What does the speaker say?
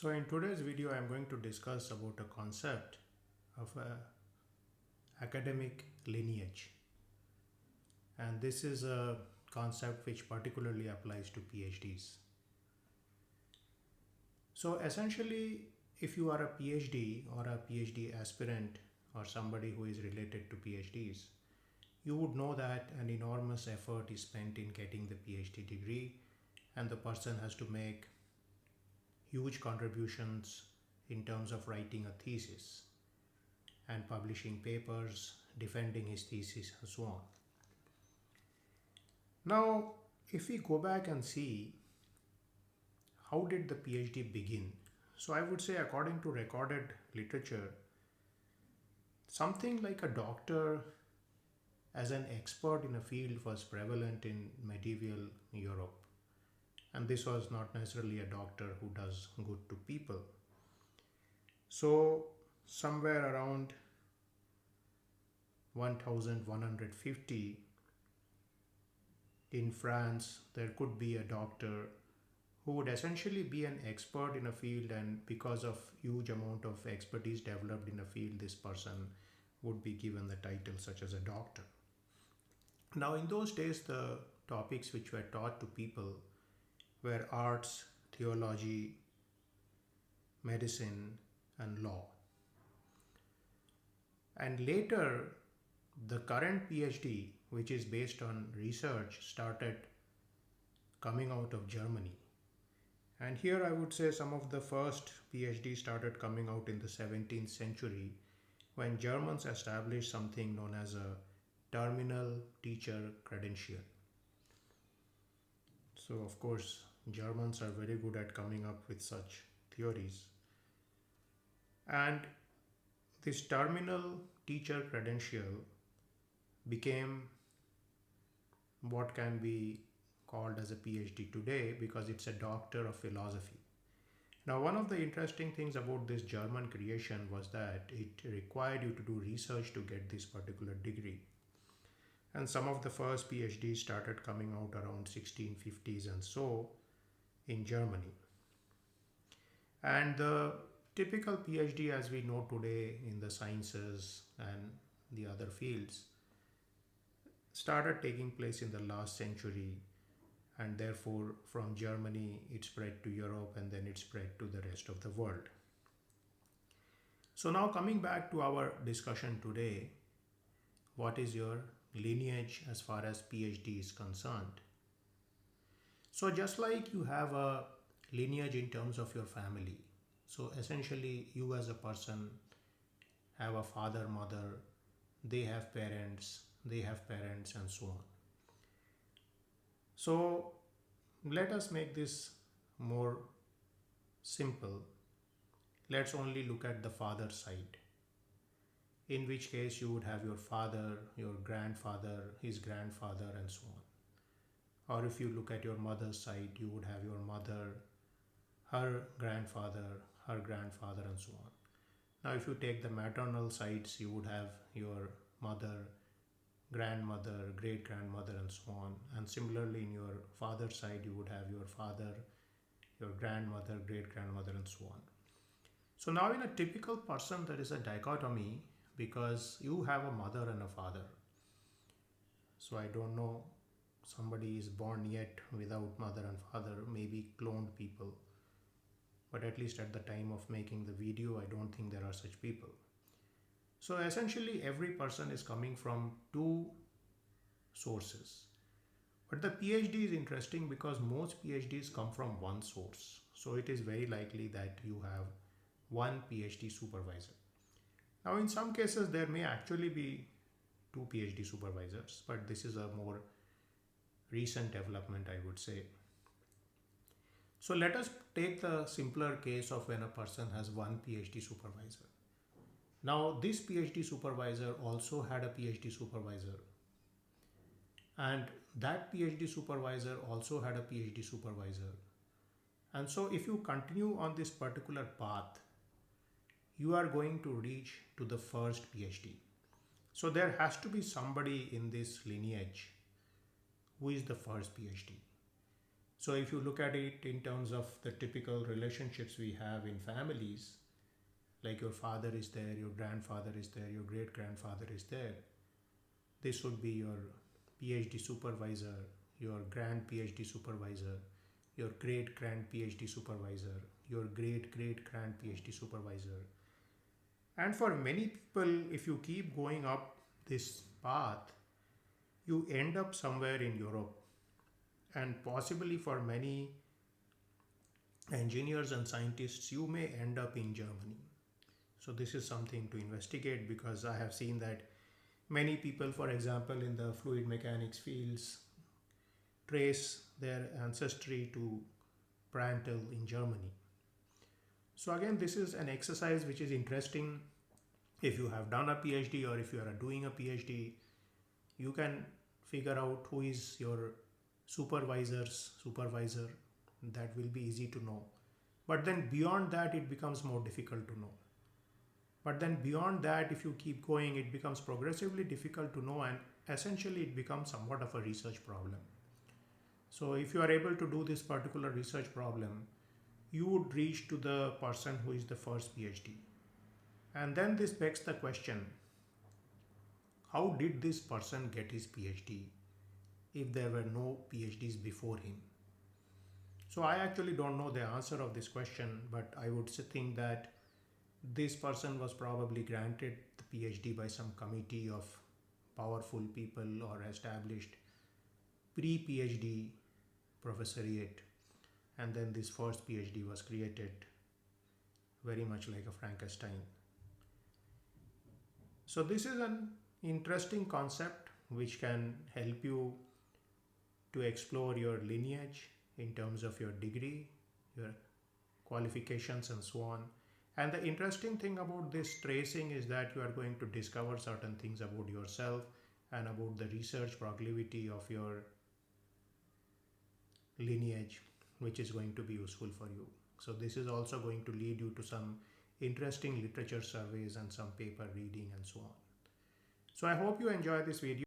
So in today's video, I'm going to discuss about a concept of academic lineage. And this is a concept which particularly applies to PhDs. So essentially, if you are a PhD or a PhD aspirant or somebody who is related to PhDs, you would know that an enormous effort is spent in getting the PhD degree, and the person has to make huge contributions in terms of writing a thesis and publishing papers, defending his thesis, and so on. Now, if we go back and see how did the PhD begin? So I would say, according to recorded literature, something like a doctor as an expert in a field was prevalent in medieval Europe. And this was not necessarily a doctor who does good to people. So somewhere around 1150 in France, there could be a doctor who would essentially be an expert in a field, and because of huge amount of expertise developed in a field, this person would be given the title such as a doctor. Now in those days, the topics which were taught to people were arts, theology, medicine, and law. And later, the current PhD, which is based on research, started coming out of Germany. And here I would say some of the first PhD started coming out in the 17th century when Germans established something known as a terminal teacher credential. So of course, Germans are very good at coming up with such theories. And this terminal teacher credential became what can be called as a PhD today, because it's a doctor of philosophy. Now, one of the interesting things about this German creation was that it required you to do research to get this particular degree. And some of the first PhDs started coming out around 1650s and so in Germany. And the typical PhD as we know today in the sciences and the other fields started taking place in the last century, and therefore from Germany it spread to Europe, and then it spread to the rest of the world. So now coming back to our discussion today, what is your lineage as far as PhD is concerned? So just like you have a lineage in terms of your family, so essentially you as a person have a father, mother, they have parents, and so on. So let us make this more simple. Let's only look at the father side, in which case you would have your father, your grandfather, his grandfather, and so on. Or if you look at your mother's side, you would have your mother, her grandfather, her grandfather, and so on. Now if you take the maternal sides, you would have your mother, grandmother, great grandmother, and so on. And similarly in your father's side, you would have your father, your grandmother, great grandmother, and so on. So now in a typical person, there is a dichotomy because you have a mother and a father. So I don't know, somebody is born yet without mother and father, maybe cloned people. But at least at the time of making the video, I don't think there are such people. So essentially every person is coming from two sources. But the PhD is interesting because most PhDs come from one source. So it is very likely that you have one PhD supervisor. Now in some cases there may actually be two PhD supervisors, but this is a more recent development, I would say. So let us take the simpler case of when a person has one PhD supervisor. Now this PhD supervisor also had a PhD supervisor, and that PhD supervisor also had a PhD supervisor. And so if you continue on this particular path, you are going to reach to the first PhD. So there has to be somebody in this lineage who is the first PhD. So if you look at it in terms of the typical relationships we have in families, like your father is there, your grandfather is there, your great grandfather is there, this would be your PhD supervisor, your grand PhD supervisor, your great grand PhD supervisor, your great great grand PhD supervisor. And for many people, if you keep going up this path, you end up somewhere in Europe. And possibly for many engineers and scientists, you may end up in Germany. So, this is something to investigate because I have seen that many people, for example, in the fluid mechanics fields, trace their ancestry to Prantl in Germany. So, again, this is an exercise which is interesting. If you have done a PhD or if you are doing a PhD, you can figure out who is your supervisor's supervisor. That will be easy to know. But then beyond that, it becomes more difficult to know. But then beyond that, if you keep going, it becomes progressively difficult to know, and essentially it becomes somewhat of a research problem. So if you are able to do this particular research problem, you would reach to the person who is the first PhD. And then this begs the question, how did this person get his PhD if there were no PhDs before him? So I actually don't know the answer of this question, but I would think that this person was probably granted the PhD by some committee of powerful people or established pre-PhD professoriate, and then this first PhD was created, very much like a Frankenstein. So this is an interesting concept which can help you to explore your lineage in terms of your degree, your qualifications and so on. And the interesting thing about this tracing is that you are going to discover certain things about yourself and about the research proclivity of your lineage, which is going to be useful for you. So this is also going to lead you to some interesting literature surveys and some paper reading and so on. So I hope you enjoy this video.